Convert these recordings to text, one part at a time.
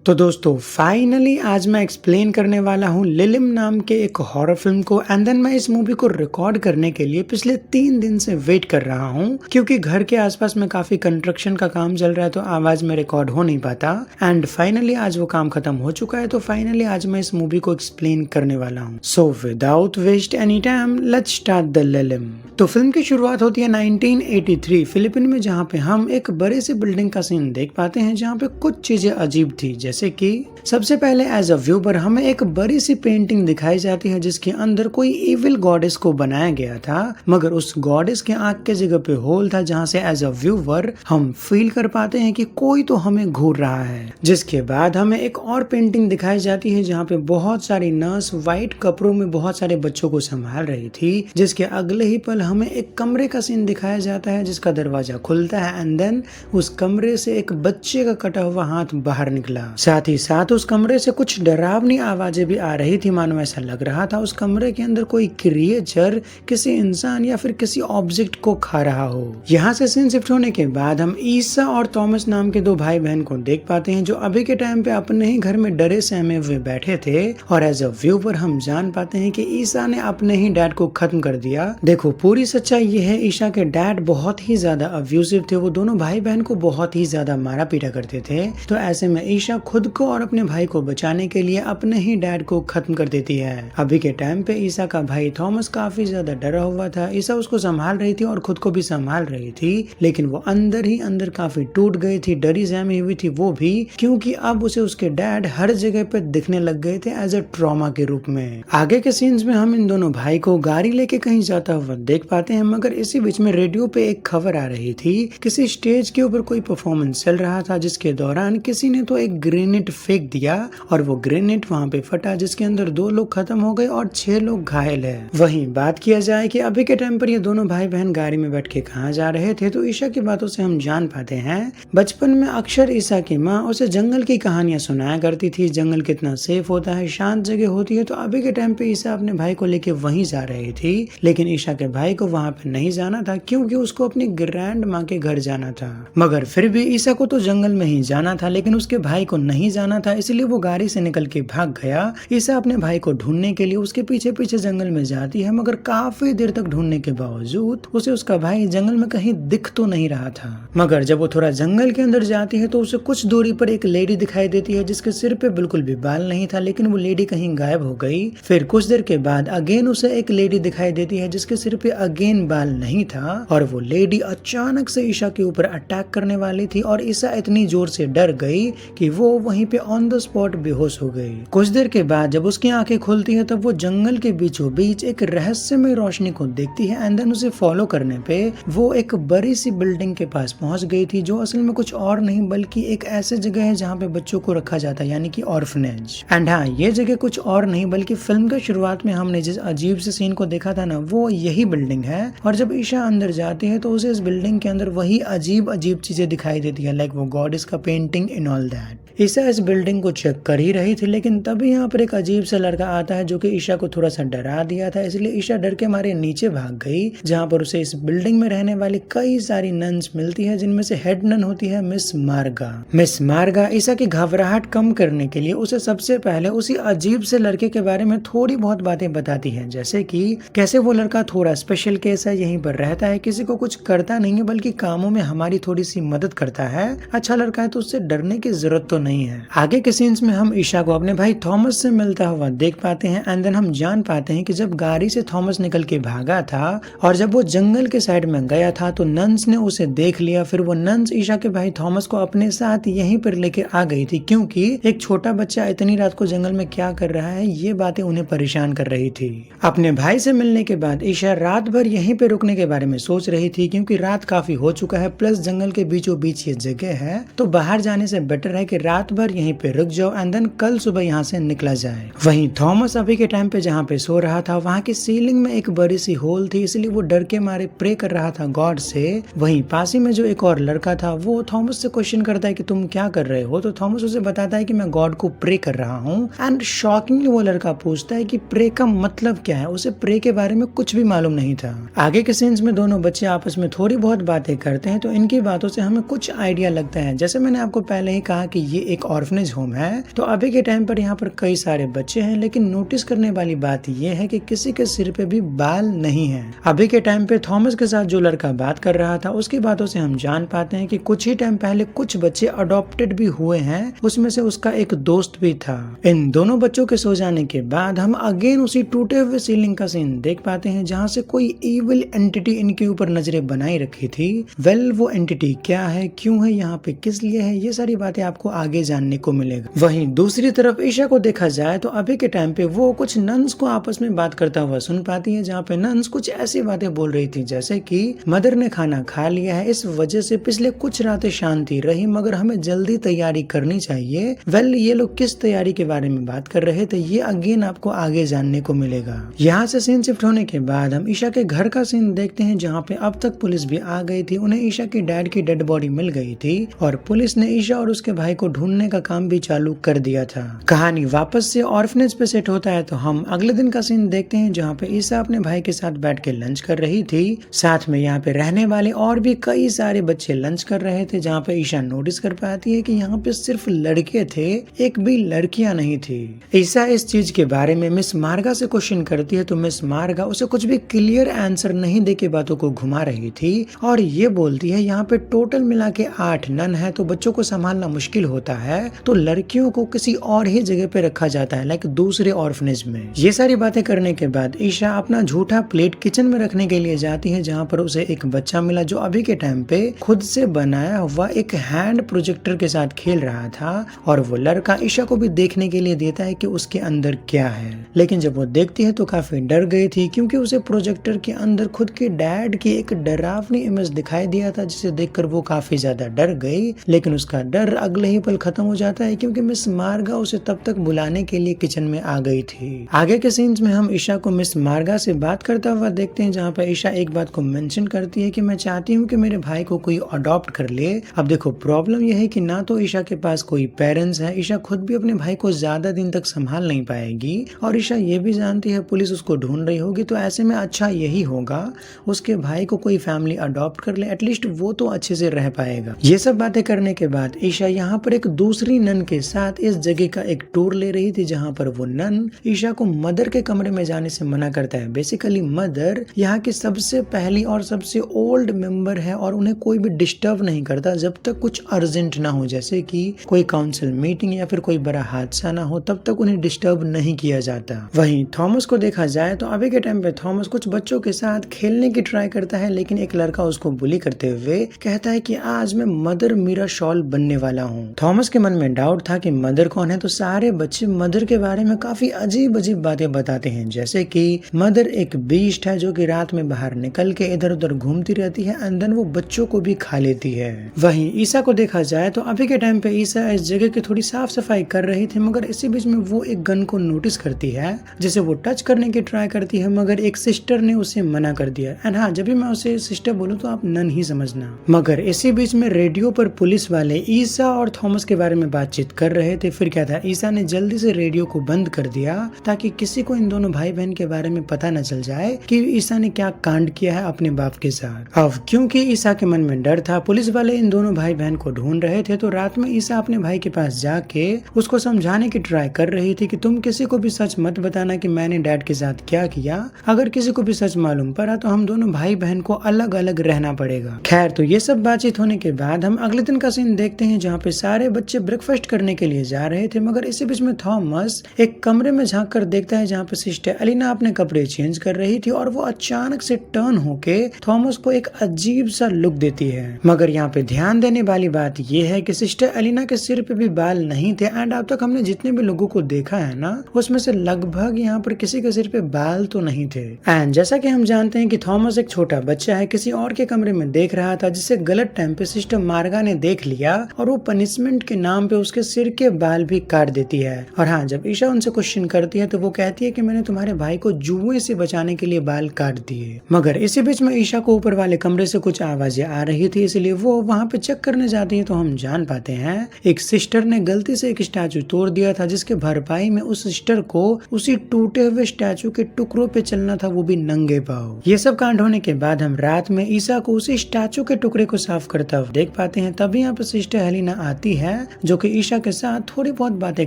तो दोस्तों फाइनली आज मैं एक्सप्लेन करने वाला हूँ लिलिम नाम के एक हॉरर फिल्म को एंड देन मैं इस मूवी को रिकॉर्ड करने के लिए पिछले 3 दिन से वेट कर रहा हूँ क्योंकि घर के आसपास में काफी कंस्ट्रक्शन का काम चल रहा है तो आवाज में रिकॉर्ड हो नहीं पाता एंड फाइनली आज वो काम खत्म हो चुका है तो फाइनली आज मैं इस मूवी को एक्सप्लेन करने वाला हूँ। So without waste any time let's start the लिलिम। तो फिल्म की शुरुआत होती है 1983 फिलीपीन में, जहाँ पे हम एक बड़े से बिल्डिंग का सीन देख पाते हैं जहाँ पे कुछ चीजें अजीब थी। जैसे कि सबसे पहले एज अ व्यूवर हमें एक बड़ी सी पेंटिंग दिखाई जाती है जिसके अंदर कोई इविल गॉडेस को बनाया गया था, मगर उस गॉडेस के आंख के जगह पे होल था जहाँ से एज अ व्यूवर हम फील कर पाते हैं कि कोई तो हमें घूर रहा है। जिसके बाद हमें एक और पेंटिंग दिखाई जाती है जहाँ पे बहुत सारी नर्स व्हाइट कपड़ों में बहुत सारे बच्चों को संभाल रही थी। जिसके अगले ही पल हमें एक कमरे का सीन दिखाया जाता है जिसका दरवाजा खुलता है एंड देन उस कमरे से एक बच्चे का कटा हुआ हाथ बाहर निकला। साथ ही साथ उस कमरे से कुछ डरावनी आवाजें भी आ रही थी, मानो ऐसा लग रहा था उस कमरे के अंदर कोई क्रिएचर किसी इंसान या फिर किसी ऑब्जेक्ट को खा रहा हो। यहाँ से सीन शिफ्ट होने के बाद हम ईसा और थॉमस नाम के 2 भाई बहन को देख पाते हैं जो अभी के टाइम पे अपने ही घर में डरे सहमे हुए बैठे थे और एज अ व्यूवर हम जान पाते हैं कि ईसा ने अपने ही डैड को खत्म कर दिया। देखो पूरी सच्चाई ये है, ईशा के डैड बहुत ही ज्यादा अब्यूसिव थे, वो दोनों भाई बहन को बहुत ही ज्यादा मारा पीटा करते थे। तो ऐसे में ईशा खुद को और अपने भाई को बचाने के लिए अपने ही डैड को खत्म कर देती है। अभी के टाइम पे ईशा का भाई थॉमस काफी ज्यादा डरा हुआ था। ईशा उसको संभाल रही थी और खुद को भी संभाल रही थी, लेकिन वो अंदर ही अंदर काफी टूट गई थी, डरी सहमी हुई थी वो भी, क्योंकि अब उसे उसके डैड हर जगह पे दिखने लग गए थे एज अ ट्रॉमा के रूप में। आगे के सीन्स में हम इन दोनों भाई को गाड़ी लेके कहीं जाता हुआ देख पाते हैं, मगर इसी बीच में रेडियो पे एक खबर आ रही थी। किसी स्टेज के ऊपर कोई परफॉर्मेंस चल रहा था जिसके दौरान किसी ने तो एक ग्रेनेड फेंक दिया और वो ग्रेनेड वहां पे फटा जिसके अंदर 2 लोग खत्म हो गए और 6 लोग घायल है। वहीं बात किया जाए कि अभी के टाइम पर ये दोनों भाई बहन गाड़ी में बैठ के कहाँ जा रहे थे, तो ईशा की बातों से हम जान पाते हैं बचपन में अक्सर ईशा की माँ उसे जंगल की कहानियां सुनाया करती थी। जंगल कितना सेफ होता है, शांत जगह होती है। तो अभी के टाइम पे ईशा अपने भाई को लेके वहीं जा रही थी, लेकिन ईशा के भाई को वहां पे नहीं जाना था क्योंकि उसको अपनी ग्रैंड माँ के घर जाना था। मगर फिर भी ईशा को तो जंगल में ही जाना था, लेकिन उसके भाई को नहीं जाना था, इसलिए वो गाड़ी से निकल के भाग गया। ईशा अपने भाई को ढूंढने के लिए उसके पीछे पीछे जंगल में जाती है, मगर काफी देर तक ढूंढने के बावजूद उसे उसका भाई जंगल में कहीं दिख तो नहीं रहा था। मगर जब वो थोड़ा जंगल के अंदर जाती है तो उसे कुछ दूरी पर एक लेडी दिखाई देती है जिसके सिर पे बिल्कुल भी बाल नहीं था, लेकिन वो लेडी कहीं गायब हो गई। फिर कुछ देर के बाद अगेन उसे एक लेडी दिखाई देती है जिसके सिर पे अगेन बाल नहीं था और वो लेडी अचानक से ईशा के ऊपर अटैक करने वाली थी और ईशा इतनी जोर से डर गई कि वो वहीं पे ऑन द स्पॉट बेहोश हो गई। कुछ देर के बाद जब उसकी आंखें खुलती है तब वो जंगल के बीचों बीच एक रहस्यमय रोशनी को देखती है एंड देन उसे फॉलो करने पे वो एक बड़ी सी बिल्डिंग के पास पहुंच गई थी, जो असल में कुछ और नहीं बल्कि एक ऐसे जगह है जहाँ पे बच्चों को रखा जाता है, यानी कि ऑर्फनेज। एंड हाँ, ये जगह कुछ और नहीं बल्कि फिल्म के शुरुआत में हमने जिस अजीब से सीन को देखा था ना, वो यही बिल्डिंग है। और जब ईशा अंदर जाती है तो उसे इस बिल्डिंग के अंदर वही अजीब अजीब चीजें दिखाई देती है, लाइक वो गॉडेस का painting in all that. Isha इस बिल्डिंग को चेक कर ही रही थी, लेकिन तभी यहाँ पर एक अजीब सा लड़का आता है जो कि ईशा को थोड़ा सा डरा दिया था, इसलिए ईशा डर के मारे नीचे भाग गई, जहाँ पर उसे इस बिल्डिंग में रहने वाली कई सारी नन्स मिलती है, जिनमें से हेड नन होती है मिस मार्गा। मिस मार्गा ईशा की घबराहट कम करने के लिए उसे सबसे पहले उसी अजीब से लड़के के बारे में थोड़ी बहुत बातें बताती है, जैसे कि कैसे वो लड़का थोड़ा स्पेशल केस है, यहीं पर रहता है, किसी को कुछ करता नहीं है बल्कि कामों में हमारी थोड़ी सी मदद करता है, अच्छा लड़का है तो उससे डरने की जरूरत तो नहीं है। आगे के सीन्स में हम ईशा को अपने भाई थॉमस से मिलता हुआ देख पाते हैं एंड देन हम जान पाते हैं कि जब गाड़ी से थॉमस निकल के भागा था और जब वो जंगल के साइड में गया था तो नन्स ने उसे देख लिया। फिर वो नन्स ईशा के भाई थॉमस को अपने साथ यहीं पर लेके आ गई थी, क्योंकि एक छोटा बच्चा इतनी रात को जंगल में क्या कर रहा है, ये बातें उन्हें परेशान कर रही थी। अपने भाई से मिलने के बाद ईशा रात भर यहीं पे रुकने के बारे में सोच रही थी, क्योंकि रात काफी हो चुका है, प्लस जंगल के बीचों बीच ये जगह है तो बाहर जाने से बेटर है कि रात भर यहीं पे रुक जाओ एंड देन कल सुबह यहाँ से निकला जाए। वहीं थॉमस अभी के टाइम पे जहाँ पे सो रहा था वहाँ की सीलिंग में एक बड़ी सी होल थी, इसलिए वो डर के मारे प्रे कर रहा था गॉड से। वहीं पास ही में जो एक और लड़का था वो थॉमस से क्वेश्चन करता है कि तुम क्या कर रहे हो, तो थॉमस उसे बताता है कि मैं गॉड को प्रे कर रहा हूँ। एंड शॉकिंगली वो लड़का पूछता है कि प्रे का मतलब क्या है, उसे प्रे के बारे में कुछ भी मालूम नहीं था। आगे के सीन्स में दोनों बच्चे आपस में थोड़ी बहुत बातें करते हैं तो इनकी बातों से हमें कुछ आइडिया लगता है। जैसे मैंने आपको पहले ही कहा कि ये एक ऑर्फनेज होम है। तो अभी के टाइम पर यहाँ पर कई सारे बच्चे हैं, लेकिन नोटिस करने वाली बात यह है कि किसी के सिर पे भी बाल नहीं है। अभी के टाइम पे थॉमस के साथ जो लड़का बात कर रहा था उसकी बातों से हम जान पाते हैं कि कुछ ही टाइम पहले कुछ बच्चे अडॉप्टेड भी हुए हैं, उसमें से उसका एक दोस्त भी था। इन दोनों बच्चों के सो जाने के बाद हम अगेन उसी टूटे हुए सीलिंग का सीन देख पाते हैं जहाँ से कोई इविल एंटिटी इनके ऊपर नजरें बनाई रखी थी। वेल, वो एंटिटी क्या है, क्यों है यहाँ पे, किस लिए है, ये सारी बातें आपको आगे जानने को मिलेगा। वहीं दूसरी तरफ ईशा को देखा जाए तो अभी के टाइम पे वो कुछ नन्स को आपस में बात करता हुआ सुन पाती है, जहाँ पे नन्स कुछ ऐसी बातें बोल रही थी जैसे कि मदर ने खाना खा लिया है, इस वजह से पिछले कुछ रातें शांति रही, मगर हमें जल्दी तैयारी करनी चाहिए। वेल, ये लोग किस तैयारी के बारे में बात कर रहे थे ये अगेन आपको आगे जानने को मिलेगा। यहाँ से सीन शिफ्ट होने के बाद हम ईशा के घर का सीन देखते हैं, जहाँ पे अब तक पुलिस भी आ गई थी। उन्हें ईशा की डैड की डेड बॉडी मिल गई थी और पुलिस ने ईशा और उसके भाई को ढूंढने का काम भी चालू कर दिया था। कहानी वापस से ऑर्फनेज पे सेट होता है तो हम अगले दिन का सीन देखते हैं, जहाँ पे ईशा अपने भाई के साथ बैठ के लंच कर रही थी। साथ में यहाँ पे रहने वाले और भी कई सारे बच्चे लंच कर रहे थे, जहाँ पे ईशा नोटिस कर पाती है कि यहाँ पे सिर्फ लड़के थे, एक भी लड़कियां नहीं थी। ईशा इस चीज के बारे में मिस मार्गा से क्वेश्चन करती है तो मिस मार्गा उसे कुछ भी क्लियर आंसर नहीं दे के बातों को घुमा रही थी और ये बोलती है यहाँ पे टोटल मिला के 8 नन है, तो बच्चों को संभालना मुश्किल होता है, तो लड़कियों को किसी और ही जगह पे रखा जाता है, लाइक दूसरे ऑर्फनेज में। ये सारी बातें करने के बाद ईशा अपना झूठा प्लेट किचन में रखने के लिए जाती है, जहाँ पर उसे एक बच्चा मिला जो अभी के टाइम पे खुद से बनाया हुआ एक हैंड प्रोजेक्टर के साथ खेल रहा था और वो लड़का ईशा को भी देखने के लिए देता है कि उसके अंदर क्या है। लेकिन जब वो देखती है तो काफी डर गई थी, क्योंकि उसे प्रोजेक्टर के अंदर खुद के डैड की एक डरावनी इमेज दिखाई दिया था, जिसे देखकर वो काफी ज्यादा डर गई। लेकिन उसका डर अगले ही पल खत्म हो जाता है, क्योंकि मिस मार्गा उसे तब तक बुलाने के लिए किचन में आ गई थी। आगे के सीन्स में हम ईशा को मिस मार्गा से बात करता हुआ देखते हैं, जहाँ पर ईशा एक बात को मेंशन करती है कि मैं चाहती हूँ कि मेरे भाई को कोई अडॉप्ट कर ले। अब देखो, प्रॉब्लम यह है कि ना तो ईशा के पास कोई पेरेंट्स है, ईशा खुद भी अपने भाई को ज्यादा दिन तक संभाल नहीं पाएगी और ईशा ये भी जानती है पुलिस उसको ढूंढ रही होगी, तो ऐसे में अच्छा यही होगा उसके भाई को कोई फैमिली अडॉप्ट कर ले, एटलीस्ट वो तो अच्छे से रह पाएगा। ये सब बातें करने के बाद ईशा यहाँ पर एक दूसरी नन के साथ इस जगह का एक टूर ले रही थी, जहाँ पर वो नन ईशा को मदर के कमरे में जाने से मना करता है। बेसिकली मदर यहाँ की सबसे पहली और सबसे ओल्ड मेंबर है और उन्हें कोई भी डिस्टर्ब नहीं करता जब तक कुछ अर्जेंट ना हो, जैसे कि कोई काउंसिल मीटिंग या फिर कोई बड़ा हादसा ना हो, तब तक उन्हें डिस्टर्ब नहीं किया जाता। वहीं थॉमस को देखा जाए तो अभी के टाइम पे थॉमस कुछ बच्चों के साथ खेलने की ट्राई करता है, लेकिन एक लड़का उसको बुली करते हुए कहता है कि आज मैं मदर मीरा शॉल बनने वाला हूँ। थॉमस के मन में डाउट था कि मदर कौन है, तो सारे बच्चे मदर के बारे में काफी अजीब अजीब बातें बताते हैं, जैसे कि मदर एक बीस्ट है जो कि रात में बाहर निकल के इधर उधर घूमती रहती है एंड देन वो बच्चों को भी खा लेती है। वहीं ईशा को देखा जाए तो अभी के टाइम पे ईशा इस जगह की थोड़ी साफ सफाई कर रही थी, मगर इसी बीच में वो एक गन को नोटिस करती है जिसे वो टच करने की ट्राई करती है, मगर एक सिस्टर ने उसे मना कर दिया। एंड हाँ, जब भी मैं उसे सिस्टर बोलूँ तो आप नन ही समझना। मगर इसी बीच में रेडियो पर पुलिस वाले ईशा और थॉमस के बारे में बातचीत कर रहे थे। फिर क्या था, ईशा ने जल्दी से रेडियो को बंद कर दिया ताकि किसी को इन दोनों भाई बहन के बारे में पता न चल जाए कि ईशा ने क्या कांड किया है अपने बाप के साथ। अब क्योंकि ईशा के मन में डर था, पुलिस वाले इन दोनों भाई बहन को ढूंढ रहे थे, तो रात में ईशा अपने भाई के पास जाके उसको समझाने की ट्राई कर रही थी कि तुम किसी को भी सच मत बताना कि मैंने डैड के साथ क्या किया। अगर किसी को भी सच मालूम पड़ा तो हम दोनों भाई बहन को अलग अलग रहना पड़ेगा। खैर, तो ये सब बातचीत होने के बाद हम अगले दिन का सीन देखते हैं, जहाँ पे सारे बच्चे ब्रेकफास्ट करने के लिए जा रहे थे, मगर इसी बीच में थॉमस एक कमरे में झांक कर देखता है जहाँ पे सिस्टर एलिना अपने कपड़े चेंज कर रही थी और वो अचानक से टर्न होके थॉमस को एक अजीब सा लुक देती है। मगर यहाँ पे ध्यान देने वाली बात ये है कि सिस्टर एलिना के सिर पे भी बाल नहीं थे एंड अब तक हमने जितने भी लोगों को देखा है ना, उसमें से लगभग यहाँ पर किसी के सिर पे बाल तो नहीं थे। एंड जैसा कि हम जानते हैं कि थॉमस एक छोटा बच्चा है, किसी और के कमरे में देख रहा था, जिसे गलत टाइम पे सिस्टर मार्गा ने देख लिया और वो पनिशमेंट के नाम पे उसके सिर के बाल भी काट देती है। और हाँ, जब ईशा उनसे क्वेश्चन करती है तो वो कहती है कि मैंने तुम्हारे भाई को जुए से बचाने के लिए बाल काट दिए। मगर इसी बीच में ईशा को ऊपर वाले कमरे से कुछ आवाजें आ रही थी, इसलिए वो वहाँ पे चेक करने जाती है, तो हम जान पाते हैं एक सिस्टर ने गलती से एक स्टैचू तोड़ दिया था, जिसके भरपाई में उस सिस्टर को उसी टूटे हुए स्टैचू के टुकड़ों पे चलना था, वो भी नंगे पांव। ये सब कांड होने के बाद हम रात में ईशा को उसी स्टैचू के टुकड़े को साफ करता हुआ देख पाते हैं। तभी यहाँ पे सिस्टर हेलिना आती है जो कि ईशा के साथ थोड़ी बहुत बातें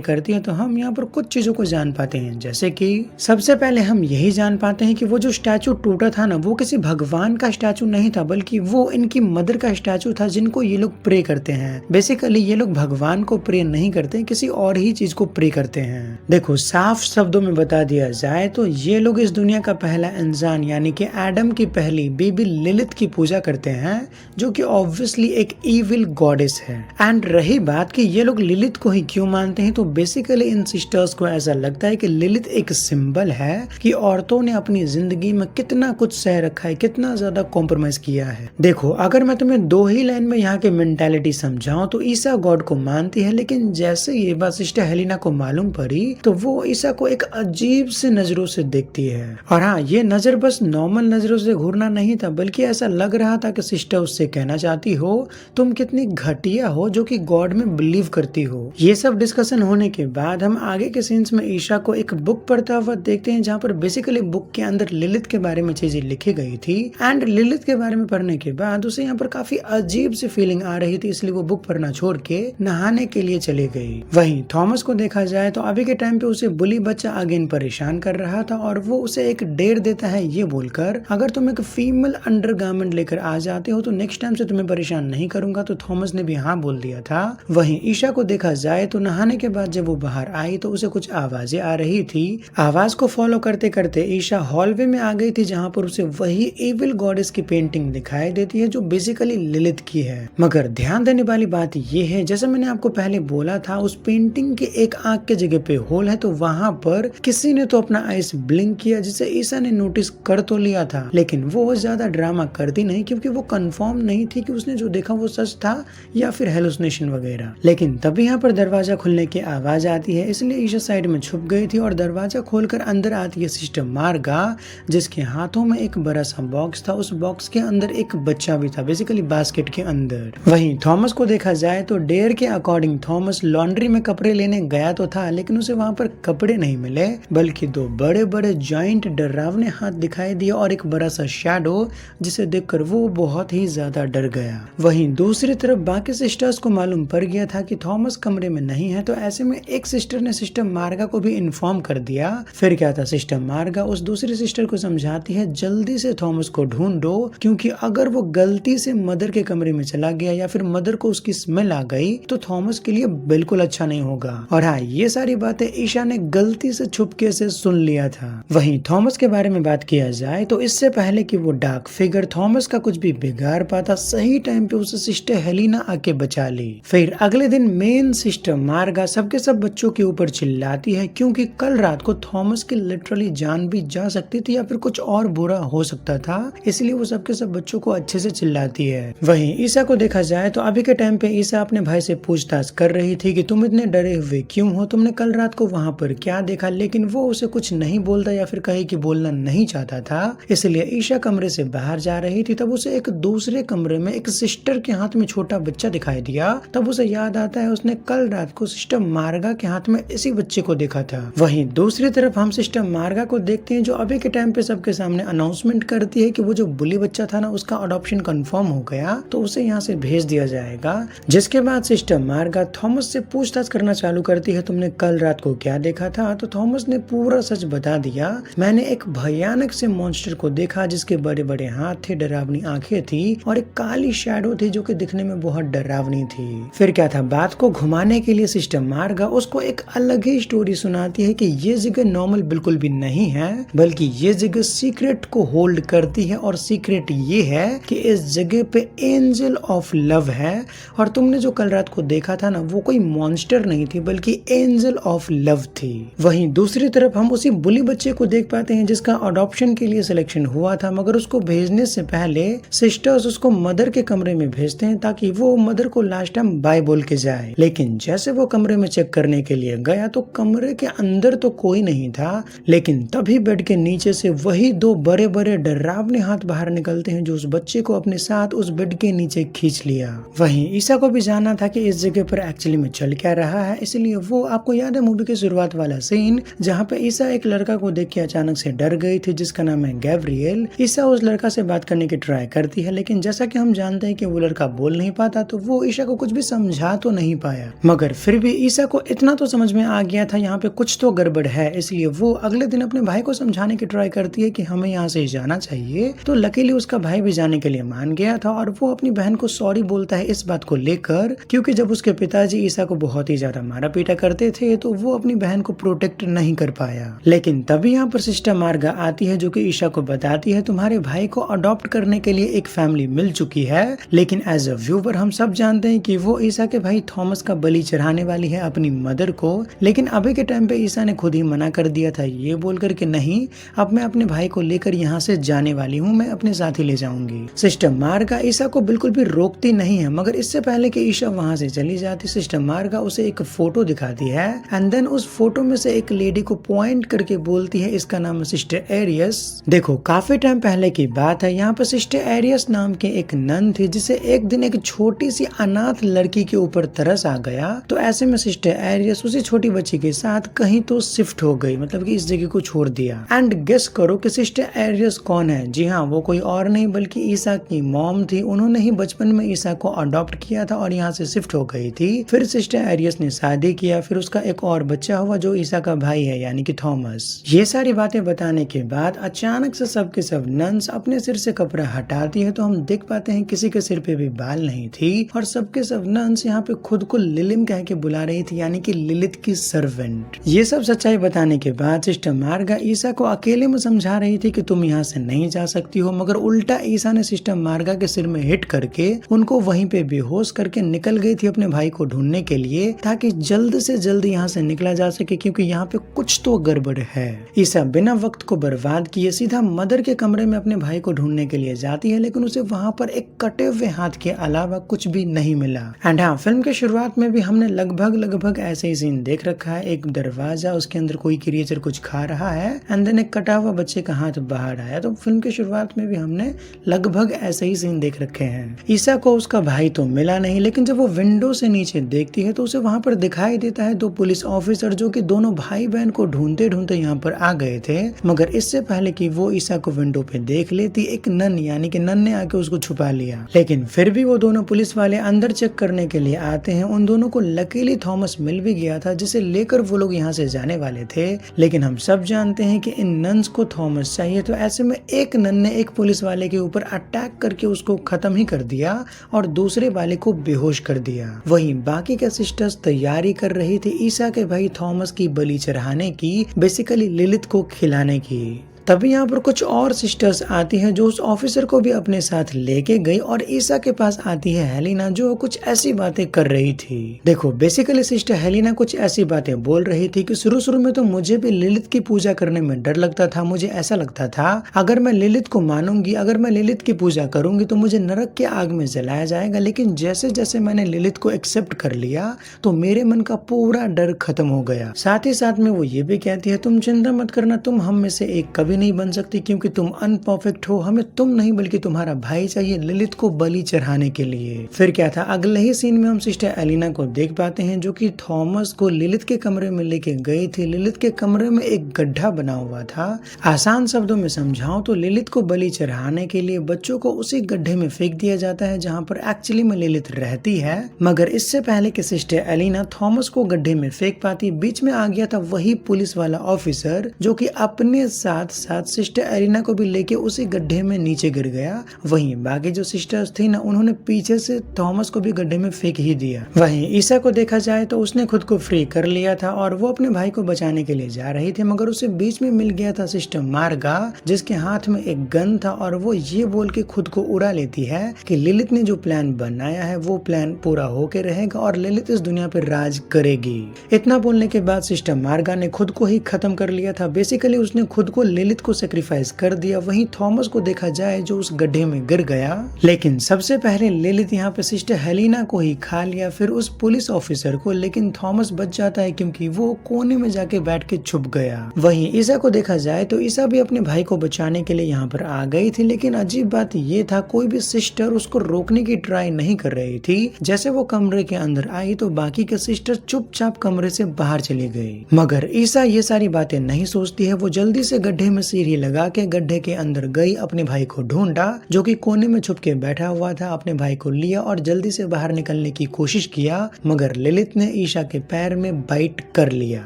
करती है। तो हम यहाँ पर कुछ चीजों को जान पाते हैं, जैसे कि सबसे पहले हम यही जान पाते हैं कि वो जो स्टैचू टूटा था ना, वो किसी भगवान का स्टैचू नहीं था, बल्कि वो इनकी मदर का स्टैचू था जिनको ये लोग प्रे करते हैं। बेसिकली ये लोग भगवान को प्रे नहीं करते, किसी और ही चीज को प्रे करते हैं। देखो, साफ शब्दों में बता दिया जाए तो ये लोग इस दुनिया का पहला इंसान यानी कि एडम की पहली बेबी लिलिथ की पूजा करते हैं, जो कि ऑब्वियसली एक इविल गॉडेस है। एंड रही बात कि ये लोग लिलिथ को ही क्यों मानते हैं, तो बेसिकली इन सिस्टर्स को ऐसा लगता है कि लिलिथ एक सिंबल है कि औरतों ने अपनी जिंदगी में कितना कुछ सह रखा है, कितना ज्यादा कॉम्प्रोमाइज किया है। देखो, अगर मैं तुम्हें दो ही लाइन में यहाँ की मेंटालिटी समझाऊं तो ईसा गॉड को मानती है, लेकिन जैसे ये बात सिस्टर हेलिना को मालूम पड़ी तो वो ईसा को एक अजीब से नजरों से देखती है। और हाँ, ये नजर बस नॉर्मल नजरों से घूरना नहीं था, बल्कि ऐसा लग रहा था कि सिस्टर उससे कहना चाहती हो तुम कितनी घटिया हो जो कि गॉड में बिलीव करती हो। ये सब डिस्कशन होने के बाद हम आगे के सीन्स में ईशा को एक बुक पढ़ता हुआ देखते हैं, जहाँ पर बेसिकली बुक के अंदर लिलिथ के बारे में चीजें लिखी गई थी। एंड लिलिथ के बारे में पढ़ने के बाद उसे यहाँ पर काफी अजीब सी फीलिंग आ रही थी, इसलिए वो बुक पढ़ना छोड़ के नहाने के लिए चली गई। वहीं थॉमस को देखा जाए तो अभी के टाइम पे उसे बुली बच्चा अगेन परेशान कर रहा था और वो उसे एक डेट देता है ये बोलकर अगर तुम एक फीमेल अंडरगारमेंट लेकर आ जाते हो तो नेक्स्ट टाइम से तुम्हें परेशान नहीं करूंगा। तो थॉमस ने भी हाँ बोल दिया था। वहीं ईशा को देखा जाए तो नहाने के बाद जब वो बाहर आई तो उसे कुछ आवाजें आ रही थी। आवाज को फॉलो करते करते ईशा हॉलवे में आ गई थी, जहाँ पर उसे वही एविल गॉडेस की पेंटिंग दिखाई देती है जो बेसिकली लिलिथ की है। मगर ध्यान देने वाली बात ये है, जैसे मैंने आपको पहले बोला था, उस पेंटिंग के एक आंख के जगह पे होल है, तो वहां पर किसी ने तो अपना आइस ब्लिंक किया, जिसे ईशा ने नोटिस कर तो लिया था, लेकिन वो ज्यादा ड्रामा करती नहीं क्योंकि वो कंफर्म नहीं थी कि उसने जो देखा वो सच था या फिर हेलुसिनेशन वगैरह। लेकिन तभी यहाँ पर दरवाजा खुलने की आवाज आती है, इसलिए ईशा साइड में छुप गई थी और दरवाजा खोलकर अंदर आती है सिस्टर मार्गा, जिसके हाथों में एक बड़ा सा बॉक्स था। उस बॉक्स के अंदर एक बच्चा भी था, बेसिकली बास्केट के अंदर। वहीं थॉमस को देखा जाए तो डेयर के अकॉर्डिंग थॉमस लॉन्ड्री में कपड़े लेने गया तो था, लेकिन उसे वहां पर कपड़े नहीं मिले, बल्कि दो बड़े बड़े जॉइंट डरावने हाथ दिखाई दिए और एक बड़ा सा शैडो, जिसे देखकर वो बहुत ही ज्यादा डर गया। वहीं दूसरी तरफ बाकी सिस्टर्स को मालूम पड़ गया था कि थॉमस कमरे में नहीं है, तो ऐसे में एक सिस्टर ने सिस्टर मार्गा को भी इन्फॉर्म कर दिया। फिर क्या था, सिस्टर मार्गा उस दूसरी सिस्टर को समझाती है जल्दी से थॉमस को ढूंढो, क्योंकि अगर वो गलती से मदर के कमरे में चला गया या फिर मदर को उसकी स्मेल आ गई तो थॉमस के लिए बिल्कुल अच्छा नहीं होगा। और हाँ, ये सारी बातें ईशा ने गलती से छुपके से सुन लिया था। वहीं थॉमस के बारे में बात किया जाए तो इससे पहले कि वो डार्क फिगर थॉमस का कुछ भी बिगाड़ पाता, सही टाइम पे उसे सिस्टर हेलिना आके बचा ली। फिर अगले दिन मेन सिस्टर मार्गा सबके सब बच्चों के ऊपर चिल्लाती है, क्योंकि कल रात को थॉमस की लिटरली जान भी जा सकती थी या फिर कुछ और बुरा हो सकता था, इसलिए वो सबके सब बच्चों को अच्छे से चिल्लाती है। वहीं ईसा को देखा जाए तो अभी के टाइम पे ईसा अपने भाई से पूछताछ कर रही थी कि तुम इतने डरे हुए क्यों हो, तुमने कल रात को वहां पर क्या देखा, लेकिन वो उसे कुछ नहीं बोलता या फिर कहे कि बोलना नहीं चाहता था, इसलिए ईशा कमरे से बाहर जा रही थी। तब उसे एक दूसरे कमरे में एक सिस्टर के हाथ में छोटा बच्चा दिखाई दिया। तब उसे याद आता है उसने कल रात को सिस्टर मार्गा के हाथ में इसी बच्चे को देखा था। वहीं दूसरी तरफ हम सिस्टर मार्गा को देखते हैं, जो अभी के टाइम पे सबके सामने अनाउंसमेंट करती है कि वो जो बुली बच्चा था ना, उसका अडॉप्शन कंफर्म हो गया, तो उसे यहाँ से भेज दिया जाएगा। जिसके बाद सिस्टर मार्गा थॉमस से पूछताछ करना चालू करती है, तुमने कल रात को क्या देखा था। तो थॉमस ने पूरा सच बता दिया, मैंने एक भयानक से मॉन्स्टर को देखा जिसके बड़े बड़े हाथ थे, डरावनी आंखें थी और एक काली शैडो थी जो कि दिखने में बहुत डरावनी थी। फिर क्या था, बात को घुमाने के लिए सिस्टर मार्गा उसको एक अलग ही स्टोरी सुनाती है कि ये जगह नॉर्मल बिल्कुल भी नहीं है, बल्कि ये जगह सीक्रेट को होल्ड करती है और सीक्रेट ये है कि इस जगह पे एंजल ऑफ लव है और तुमने जो कल रात को देखा था ना, वो कोई मॉन्स्टर नहीं थी बल्कि एंजल ऑफ लव थी। वहीं दूसरी तरफ हम उसी बुली बच्चे को देख पाते हैं जिसका अडॉप्शन के लिए सिलेक्शन हुआ था, मगर उसको भेजने से पहले सिस्टर्स उसको मदर के कमरे में भेजते हैं ताकि वो मदर को लास्ट टाइम बाय बोल के जाए। लेकिन जैसे वो कमरे में चेक करने के लिए गया तो कमरे के अंदर तो कोई नहीं था, लेकिन तभी बेड के नीचे से वही दो बड़े बड़े डरावने हाथ बाहर निकलते हैं जो उस बच्चे को अपने साथ उस बेड के नीचे खींच लिया। वहीं ईसा को भी जानना था कि इस जगह पर एक्चुअली में चल क्या रहा है, इसलिए वो, आपको याद है मूवी की शुरुआत वाला सीन जहाँ पे ईसा एक लड़का को देख के अचानक से डर गई थी जिसका नाम है गैब्रियल। ईसा उस लड़का से बात करने की ट्राई करती है, लेकिन जैसा कि हम जानते हैं कि वो लड़का बोल नहीं पाता, तो वो ईशा को कुछ भी समझा समझा तो नहीं पाया, मगर फिर भी ईसा को इतना तो समझ में आ गया था यहाँ पे कुछ तो गड़बड़ है। इसलिए वो अगले दिन अपने भाई को समझाने की ट्राई करती है कि हमें यहाँ से जाना चाहिए। तो लकीली उसका भाई भी जाने के लिए मान गया था और वो अपनी बहन को सॉरी बोलता है इस बात को लेकर, क्योंकि जब उसके पिताजी ईसा को बहुत ही ज्यादा मारा पीटा करते थे तो वो अपनी बहन को प्रोटेक्ट नहीं कर पाया। लेकिन तभी यहाँ पर सिस्टर मार्गा आती है जो कि ईसा को बताती है तुम्हारे भाई को अडॉप्ट करने के लिए एक फैमिली मिल चुकी है। लेकिन एज अ व्यूवर हम सब जानते हैं कि वो ईसा के भाई थॉमस का बलि चढ़ाने वाली है अपनी मदर को। लेकिन अभी के टाइम पे ईसा ने खुद ही मना कर दिया था ये बोलकर कि नहीं, अब मैं अपने भाई को लेकर यहाँ से जाने वाली हूँ, मैं अपने साथ ही ले जाऊंगी। सिस्टर मार्गा ईसा को बिल्कुल भी रोकती नहीं है, मगर इससे पहले कि ईसा वहाँ से चली जाती सिस्टर मार्गा उसे एक फोटो दिखाती है एंड देन उस फोटो में से एक लेडी को पॉइंट करके बोलती है इसका नाम है सिस्टर एरियस। देखो काफी टाइम पहले की बात है, यहाँ पर सिस्टर एरियस नाम के एक नन थी जिसे एक दिन एक छोटी सी अनाथ लड़की के ऊपर तरस आ गया। तो ऐसे में सिस्टर एरियस उसी छोटी बच्ची के साथ कहीं तो शिफ्ट हो गई, मतलब कि इस जगह को छोड़ दिया। एंड गेस करो कि सिस्टर एरियस कौन है? जी हाँ, वो कोई और नहीं बल्कि ईसा की मॉम थी। उन्होंने ही बचपन में ईसा को अडॉप्ट किया था और यहाँ से शिफ्ट हो गई थी। फिर सिस्टर एरियस ने शादी किया, फिर उसका एक और बच्चा हुआ जो ईसा का भाई है यानी कि थॉमस। ये सारी बातें बताने के बाद अचानक से सब के सब नन्स अपने सिर से कपड़ा हटाती है तो हम देख पाते हैं किसी के सिर पे भी बाल नहीं थी और सबके सब नन्स यहाँ पे खुद को लिलिम कह के बुला रही थी यानी कि लिलिथ की सर्वेंट। ये सब सच्चाई बताने के बाद सिस्टर मार्गा ईसा को अकेले में समझा रही थी कि तुम यहाँ से नहीं जा सकती हो, मगर उल्टा ईसा ने सिस्टर मार्गा के सिर में हिट करके उनको वहीं पे बेहोश करके निकल गई थी अपने भाई को ढूंढने के लिए ताकि जल्द से जल्द यहाँ से निकला जा सके, क्योंकि यहाँ पे कुछ तो गड़बड़ है। ईसा बिना वक्त को बर्बाद किए सीधा मदर के कमरे में अपने भाई को ढूंढने के लिए जाती है, लेकिन उसे वहाँ पर एक कटे हुए हाथ के अलावा कुछ भी नहीं मिला। एंड हाँ, फिल्म के शुरुआत में भी हमने लगभग ऐसे ही सीन देख रखा है, एक दरवाजा उसके अंदर कोई क्रिएचर कुछ खा रहा है एंड देन एक कटा हुआ बच्चे का हाथ बाहर आया। तो फिल्म के शुरुआत में भी हमने लगभग ऐसे ही सीन देख रखे हैं। ईसा को उसका भाई तो मिला नहीं, लेकिन जब वो विंडो से नीचे देखती है तो उसे वहाँ पर दिखाई देता है दो पुलिस ऑफिसर जो कि दोनों भाई बहन को ढूंढते ढूंढते यहाँ पर आ गए थे। मगर इससे पहले कि वो ईसा को विंडो पे देख लेती, एक नन यानी कि नन ने आके उसको छुपा लिया। लेकिन फिर भी वो दोनों पुलिस वाले अंदर चेक करने के लिए आते हैं। उन दोनों को लकीली थॉमस मिल भी गया था जिसे लेकर वो लोग यहाँ से जाने वाले थे। लेकिन हम सब जानते हैं कि इन नन्स को थॉमस चाहिए, तो ऐसे में एक नन ने एक पुलिस वाले के ऊपर अटैक करके उसको खत्म ही कर दिया और दूसरे वाले को बेहोश कर दिया। वहीं बाकी के सिस्टर्स तैयारी कर रही थी ईसा के भाई थॉमस की बलि चढ़ाने की, बेसिकली लिलिथ को खिलाने की। तभी यहाँ पर कुछ और सिस्टर्स आती हैं जो उस ऑफिसर को भी अपने साथ लेके गई और ईसा के पास आती है हेलिना जो कुछ ऐसी बातें कर रही थी। देखो बेसिकली सिस्टर हेलिना कुछ ऐसी बातें बोल रही थी कि शुरू में तो मुझे भी लिलिथ की पूजा करने में डर लगता था। मुझे ऐसा लगता था अगर मैं लिलिथ को मानूंगी, अगर मैं लिलिथ की पूजा करूंगी तो मुझे नरक के आग में जलाया जाएगा। लेकिन जैसे जैसे मैंने लिलिथ को एक्सेप्ट कर लिया तो मेरे मन का पूरा डर खत्म हो गया। साथ ही साथ में वो ये भी कहती है तुम चिंता मत करना, तुम हम में से एक कभी नहीं बन सकती क्योंकि तुम अनपरफेक्ट हो। हमें तुम नहीं बल्कि तुम्हारा भाई चाहिए लिलिथ को बलि चढ़ाने के लिए। फिर क्या था, अगले ही सीन में हम सिस्टर एलिना को देख पाते हैं जो कि थॉमस को लिलिथ के कमरे में लेके गई थी। लिलिथ के कमरे में एक गड्ढा बना हुआ था। आसान शब्दों में समझाऊं तो लिलिथ को बलि चढ़ाने के लिए बच्चों को उसी गड्ढे में फेंक दिया जाता है जहाँ पर एक्चुअली में लिलिथ रहती है। मगर इससे पहले कि सिस्टर एलिना थॉमस को गड्ढे में फेंक पाती, बीच में आ गया था वही पुलिस वाला ऑफिसर जो कि अपने साथ साथ सिस्टर एलिना को भी लेके उसी गड्ढे में नीचे गिर गया। वहीं बाकी जो सिस्टर्स थी ना, उन्होंने पीछे से थॉमस को भी गड्ढे में फेंक ही दिया। वहीं ईसा को देखा जाए तो उसने खुद को फ्री कर लिया था और वो अपने भाई को बचाने के लिए जा रही थी, मगर उसे बीच में मिल गया था सिस्टर मार्गा जिसके हाथ में एक गन था और वो ये बोल के खुद को उड़ा लेती है कि लिलिथ ने जो प्लान बनाया है वो प्लान पूरा होके रहेगा और लिलिथ इस दुनिया पर राज करेगी। इतना बोलने के बाद सिस्टर मार्गा ने खुद को ही खत्म कर लिया था। बेसिकली उसने खुद को लिलिथ को सेक्रीफाइस कर दिया। वहीं थॉमस को देखा जाए जो उस गड्ढे में गिर गया। लेकिन सबसे पहले लिलिथ यहाँ पे सिस्टर हेलिना को ही खा लिया, फिर उस पुलिस ऑफिसर को। लेकिन थॉमस बच जाता है क्योंकि वो कोने में जाके बैठ के छुप गया। वहीं ईसा को देखा जाए तो ईसा भी अपने भाई को बचाने के लिए यहाँ पर आ गई थी, लेकिन अजीब बात ये था कोई भी सिस्टर उसको रोकने की ट्राई नहीं कर रही थी। जैसे वो कमरे के अंदर आई तो बाकी के सिस्टर चुपचाप कमरे से बाहर चली गई। मगर ईसा ये सारी बातें नहीं सोचती है, वो जल्दी से गड्ढे में में सीढ़ी लगा के गड्ढे के अंदर गई, अपने भाई को ढूंढा जो कि कोने में छुप के बैठा हुआ था। अपने भाई को लिया और जल्दी से बाहर निकलने की कोशिश किया, मगर लिलित ने ईशा के पैर में बाइट कर लिया।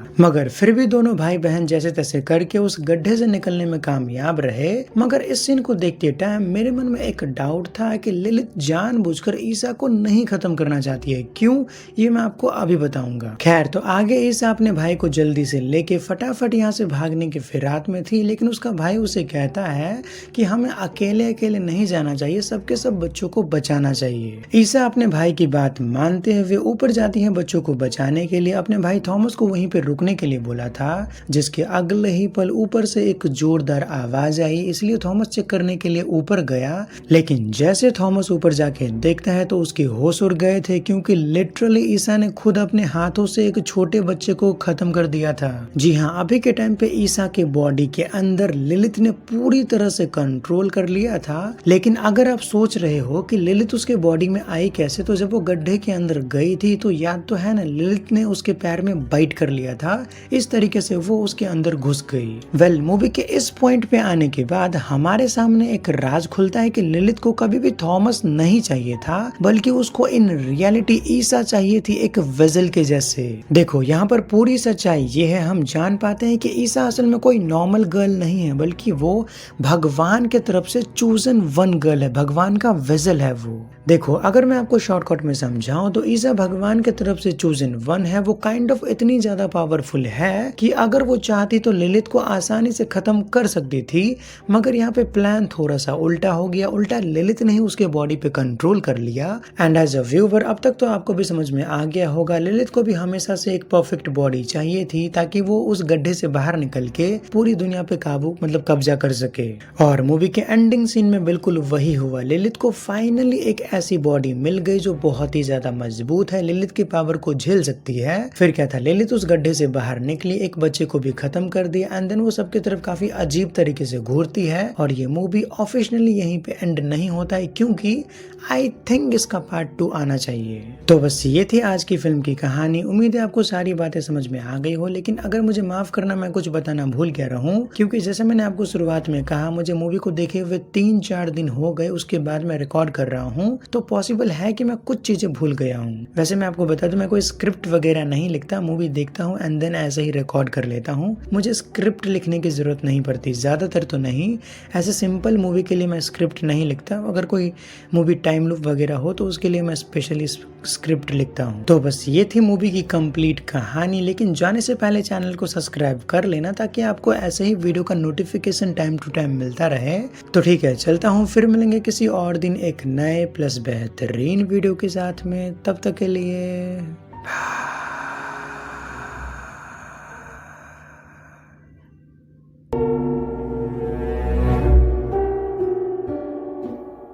मगर फिर भी दोनों भाई बहन जैसे तैसे करके उस गड्ढे से निकलने में कामयाब रहे। मगर इस सीन को देखते टाइम मेरे मन में एक डाउट था कि लिलित जानबूझकर ईशा को नहीं खत्म करना चाहती है। क्यों, ये मैं आपको अभी बताऊंगा। खैर, तो आगे ईशा अपने भाई को जल्दी से लेके फटाफट यहाँ से भागने के फिराक में थी, लेकिन उसका भाई उसे कहता है कि हमें अकेले अकेले नहीं जाना चाहिए, सबके सब बच्चों को बचाना चाहिए। ईशा अपने भाई की बात मानते हुए ऊपर जाती है बच्चों को बचाने के लिए। अपने भाई थॉमस को वहीं पे रुकने के लिए बोला था, जिसके अगले ही पल ऊपर से एक जोरदार आवाज आई, इसलिए थॉमस चेक करने के लिए ऊपर गया। लेकिन जैसे थॉमस ऊपर जाके देखता है तो उसके होश उड़ गए थे, क्योंकि लिटरली ईशा ने खुद अपने हाथों से एक छोटे बच्चे को खत्म कर दिया था। जी हाँ, अभी के टाइम पे ईशा के बॉडी के अंदर लिलित ने पूरी तरह से कंट्रोल कर लिया था। लेकिन अगर आप सोच रहे हो कि लिलित उसके बॉडी में आई कैसे, तो जब वो गड्ढे के अंदर गई थी तो याद तो है ना, लिलित ने उसके पैर में बाइट कर लिया था, इस तरीके से वो उसके अंदर घुस गई। वेल, मूवी के इस पॉइंट पे आने के बाद हमारे सामने एक राज खुलता है कि लिलित को कभी भी थॉमस नहीं चाहिए था, बल्कि उसको इन रियलिटी ईशा चाहिए थी, एक वेजल के जैसे। देखो, यहाँ पर पूरी सच्चाई ये है, हम जान पाते हैं कि ईशा असल में कोई नॉर्मल गर्ल नहीं है, बल्कि वो भगवान के तरफ से चूजन वन गर्ल है, भगवान का वेजल है वो। देखो, अगर मैं आपको शॉर्टकट में समझाऊं तो ईशा भगवान के तरफ से चूजन वन है। वो काइंड ऑफ इतनी ज्यादा पावरफुल है कि अगर वो चाहती तो लिलित को आसानी से खत्म कर सकती थी, मगर यहाँ पे प्लान थोड़ा सा उल्टा हो गया। उल्टा लिलित ने ही उसके बॉडी पे कंट्रोल कर लिया। एंड एज अ व्यूवर अब तक तो आपको भी समझ में आ गया होगा, लिलित को भी हमेशा से एक परफेक्ट बॉडी चाहिए थी, ताकि वो उस गड्ढे से बाहर निकल के पूरी दुनिया पे काबू कब्जा कर सके। और मूवी के एंडिंग सीन में बिल्कुल वही हुआ। लिलित को फाइनली एक ऐसी बॉडी मिल गई जो बहुत ही ज्यादा मजबूत है, लिलित की पावर को झेल सकती है। फिर क्या था, लिलित उस गड्ढे से बाहर निकली, एक बच्चे को भी खत्म कर दिया, एंड देन वो सबकी तरफ काफी अजीब तरीके से घूरती है। और ये मूवी ऑफिशियली यहीं पे एंड नहीं होता है, क्योंकि आई थिंक इसका पार्ट 2 आना चाहिए। तो बस ये थी आज की फिल्म की कहानी। उम्मीद है आपको सारी बातें समझ में आ गई हो, लेकिन अगर मुझे माफ करना, मैं कुछ बताना भूल गया रहूं, क्योंकि जैसे मैंने आपको शुरुआत में कहा, मुझे मूवी को देखे हुए 3-4 दिन हो गए, उसके बाद मैं रिकॉर्ड कर रहा हूँ, तो पॉसिबल है कि मैं कुछ चीजें भूल गया हूँ। वैसे मैं आपको बता दूं, मैं कोई स्क्रिप्ट वगैरह नहीं लिखता, मूवी देखता हूँ एंड देन ऐसे ही रिकॉर्ड कर लेता हूँ। मुझे स्क्रिप्ट लिखने की जरूरत नहीं पड़ती, ज्यादातर तो नहीं। ऐसे सिंपल मूवी के लिए मैं स्क्रिप्ट नहीं लिखता। अगर कोई मूवी टाइम लूप वगैरह हो तो उसके लिए मैं स्पेशली स्क्रिप्ट लिखता हूँ। तो बस ये थी मूवी की कंप्लीट कहानी। लेकिन जाने से पहले चैनल को सब्सक्राइब कर लेना, ताकि आपको ऐसे ही वीडियो का नोटिफिकेशन टाइम टू टाइम मिलता रहे। तो ठीक है, चलता हूँ, फिर मिलेंगे किसी और दिन एक नए प्लस बेहतरीन वीडियो के साथ में। तब तक के लिए